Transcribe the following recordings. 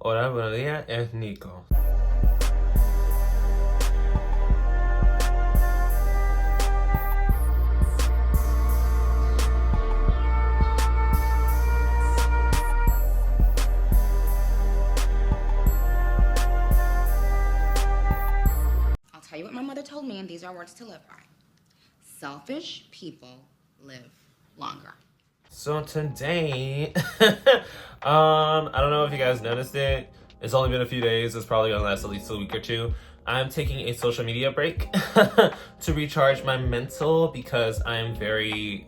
Hola, buenos días, es Nico. I'll tell you what my mother told me, and these are words to live by. Selfish people live longer. So today, I don't know if you guys noticed it. It's only been a few days. It's probably gonna last at least a week or two. I'm taking a social media break to recharge my mental because I'm very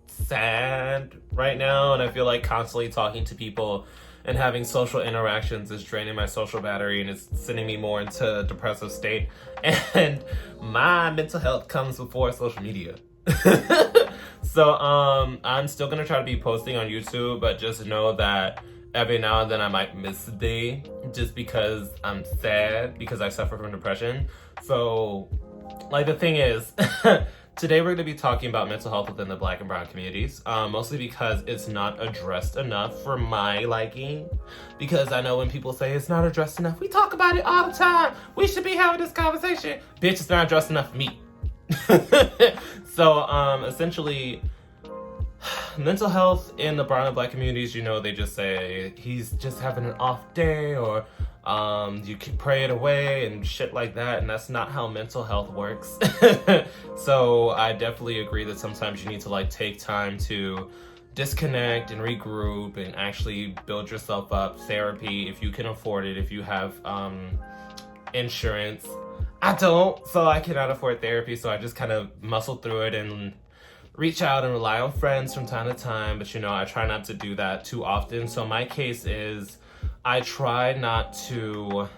sad right now, and I feel like constantly talking to people and having social interactions is draining my social battery and it's sending me more into a depressive state. And my mental health comes before social media. So I'm still gonna try to be posting on YouTube, but just know that every now and then I might miss a day just because I'm sad because I suffer from depression. So like the thing is today we're going to be talking about mental health within the Black and brown communities, mostly because it's not addressed enough for my liking. Because I know when people say it's not addressed enough, we talk about it all the time. We should be having this conversation. Bitch, it's not addressed enough for me. So essentially, mental health in the brown and Black communities, you know, they just say he's just having an off day, or you can pray it away and shit like that, and that's not how mental health works. So I definitely agree that sometimes you need to like take time to disconnect and regroup and actually build yourself up. Therapy, if you can afford it, if you have insurance. I don't, so I cannot afford therapy, so I just kind of muscle through it and reach out and rely on friends from time to time. But you know, I try not to do that too often. So my case is I try not to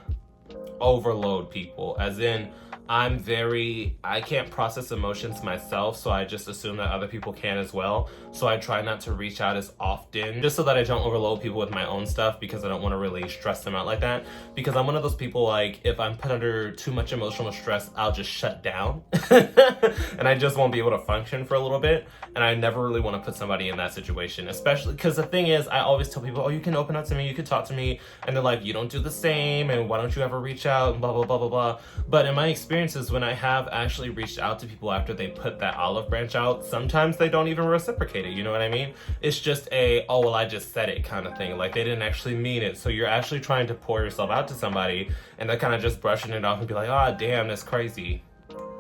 overload people, as in I can't process emotions myself, so I just assume that other people can as well. So I try not to reach out as often, just so that I don't overload people with my own stuff, because I don't want to really stress them out like that. Because I'm one of those people, like, if I'm put under too much emotional stress, I'll just shut down. And I just won't be able to function for a little bit. And I never really want to put somebody in that situation, especially because the thing is, I always tell people, oh, you can open up to me, you can talk to me. And they're like, you don't do the same, and why don't you ever reach out, and blah, blah, blah, blah, blah. But in my experiences, when I have actually reached out to people after they put that olive branch out, sometimes they don't even reciprocate it, you know what I mean? It's just a, oh, well, I just said it kind of thing. Like, they didn't actually mean it. So you're actually trying to pour yourself out to somebody, and they're kind of just brushing it off and be like, oh, damn, that's crazy.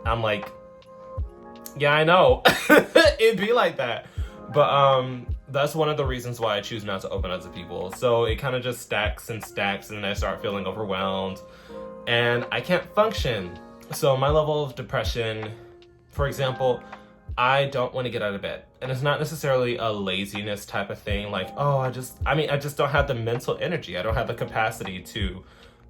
I'm like, yeah, I know. It'd be like that. But that's one of the reasons why I choose not to open up to people. So it kind of just stacks and stacks, and I start feeling overwhelmed and I can't function. So my level of depression, for example, I don't want to get out of bed. And it's not necessarily a laziness type of thing, like, oh, I just don't have the mental energy. I don't have the capacity to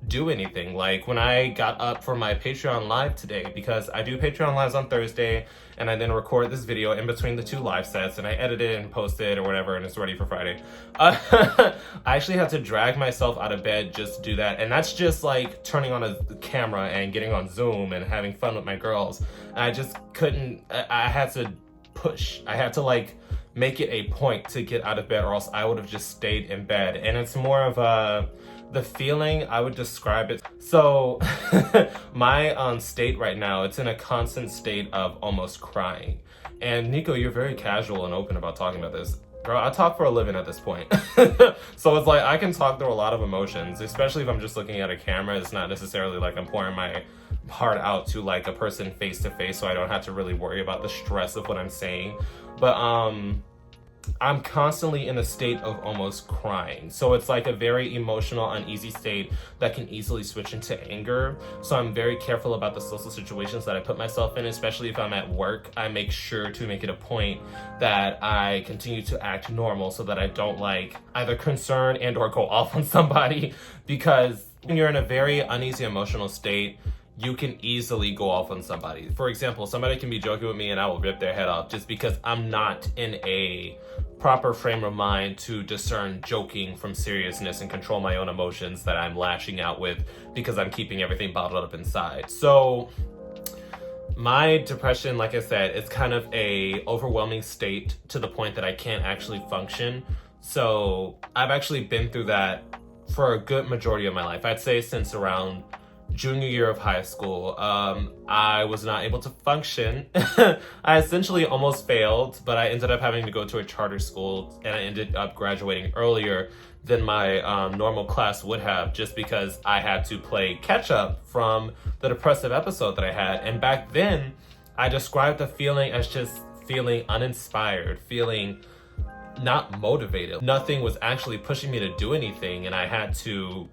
do anything. Like when I got up for my Patreon live today, because I do Patreon lives on Thursday, and I then record this video in between the two live sets, and I edit it and post it or whatever, and it's ready for Friday. I actually had to drag myself out of bed just to do that, and that's just like turning on a camera and getting on Zoom and having fun with my girls. I just couldn't. I had to push. I had to like make it a point to get out of bed, or else I would have just stayed in bed. And it's more of the feeling, I would describe it. So my state right now, it's in a constant state of almost crying. And Nico, you're very casual and open about talking about this. Girl, I talk for a living at this point. So it's like I can talk through a lot of emotions, especially if I'm just looking at a camera. It's not necessarily like I'm pouring my heart out to like a person face to face, so I don't have to really worry about the stress of what I'm saying. But I'm constantly in a state of almost crying. So it's like a very emotional, uneasy state that can easily switch into anger. So I'm very careful about the social situations that I put myself in, especially if I'm at work. I make sure to make it a point that I continue to act normal so that I don't like either concern and or go off on somebody, because when you're in a very uneasy emotional state, you can easily go off on somebody. For example, somebody can be joking with me and I will rip their head off just because I'm not in a proper frame of mind to discern joking from seriousness and control my own emotions that I'm lashing out with because I'm keeping everything bottled up inside. So my depression, like I said, it's kind of a overwhelming state to the point that I can't actually function. So I've actually been through that for a good majority of my life. I'd say since around junior year of high school, I was not able to function. I essentially almost failed, but I ended up having to go to a charter school, and I ended up graduating earlier than my normal class would have, just because I had to play catch up from the depressive episode that I had. And back then, I described the feeling as just feeling uninspired, feeling not motivated. Nothing was actually pushing me to do anything, and I had to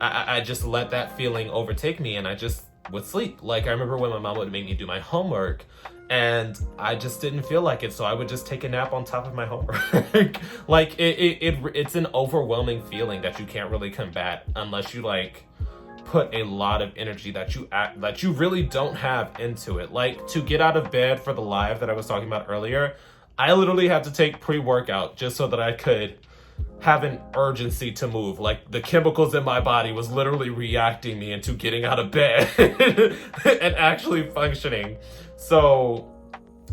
I just let that feeling overtake me, and I just would sleep. Like, I remember when my mom would make me do my homework, and I just didn't feel like it, so I would just take a nap on top of my homework. Like, it's an overwhelming feeling that you can't really combat unless you, like, put a lot of energy that you really don't have into it. Like, to get out of bed for the live that I was talking about earlier, I literally had to take pre-workout just so that I could have an urgency to move. Like, the chemicals in my body was literally reacting me into getting out of bed and actually functioning. So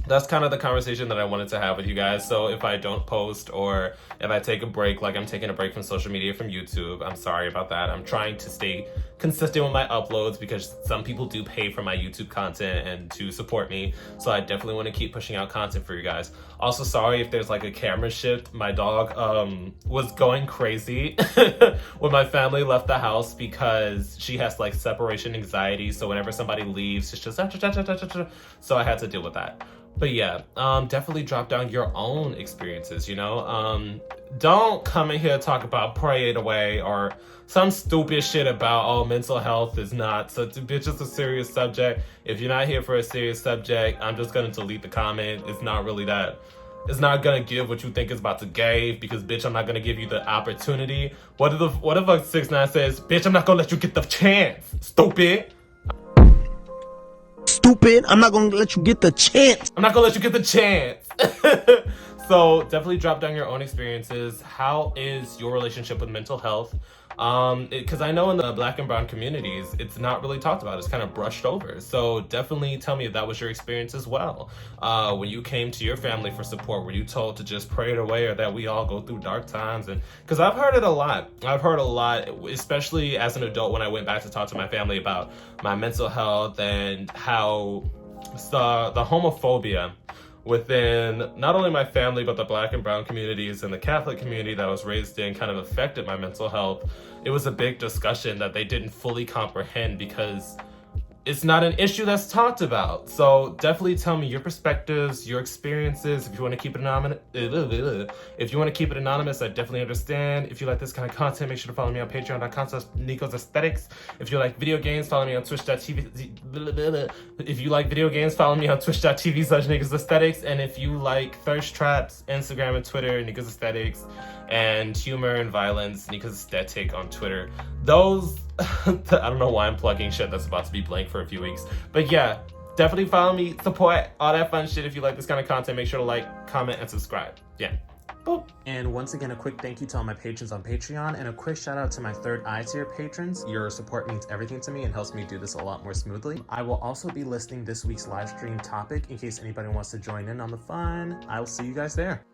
that's kind of the conversation that I wanted to have with you guys. So if I don't post, or if I take a break, like I'm taking a break from social media, from YouTube, I'm sorry about that. I'm trying to stay consistent with my uploads because some people do pay for my YouTube content and to support me. So I definitely want to keep pushing out content for you guys. Also, sorry if there's like a camera shift. My dog was going crazy when my family left the house because she has like separation anxiety. So whenever somebody leaves, it's just so I had to deal with that. But yeah, definitely drop down your own experiences, you know? Don't come in here and talk about pray it away or some stupid shit about, oh, mental health is not such a bitch, it's a serious subject. If you're not here for a serious subject, I'm just gonna delete the comment. It's not really that. It's not gonna give what you think is about to give, because bitch, I'm not gonna give you the opportunity. What if a 6ix9ine says, bitch, I'm not gonna let you get the chance, stupid. Stupid, I'm not gonna let you get the chance. I'm not gonna let you get the chance. So definitely drop down your own experiences. How is your relationship with mental health? Because I know in the Black and brown communities, it's not really talked about. It's kind of brushed over. So definitely tell me if that was your experience as well. When you came to your family for support, were you told to just pray it away, or that we all go through dark times? And because I've heard it a lot. I've heard a lot, especially as an adult, when I went back to talk to my family about my mental health and how the homophobia within not only my family, but the Black and brown communities and the Catholic community that I was raised in kind of affected my mental health. It was a big discussion that they didn't fully comprehend because it's not an issue that's talked about. So definitely tell me your perspectives, your experiences. If you want to keep it anonymous, I definitely understand. If you like this kind of content, make sure to follow me on patreon.com/Nico's Aesthetics. If you like video games, follow me on twitch.tv. If you like video games, follow me on twitch.tv/Nico's Aesthetics. And if you like thirst traps, Instagram and Twitter, Nico's Aesthetics, and humor and violence, Nico's Aesthetic on Twitter. Those, I don't know why I'm plugging shit that's about to be blank for a few weeks. But yeah, definitely follow me, support, all that fun shit. If you like this kind of content, make sure to like, comment, and subscribe. Yeah. Boop. And once again, a quick thank you to all my patrons on Patreon, and a quick shout out to my third eye tier patrons. Your support means everything to me and helps me do this a lot more smoothly. I will also be listing this week's live stream topic in case anybody wants to join in on the fun. I will see you guys there.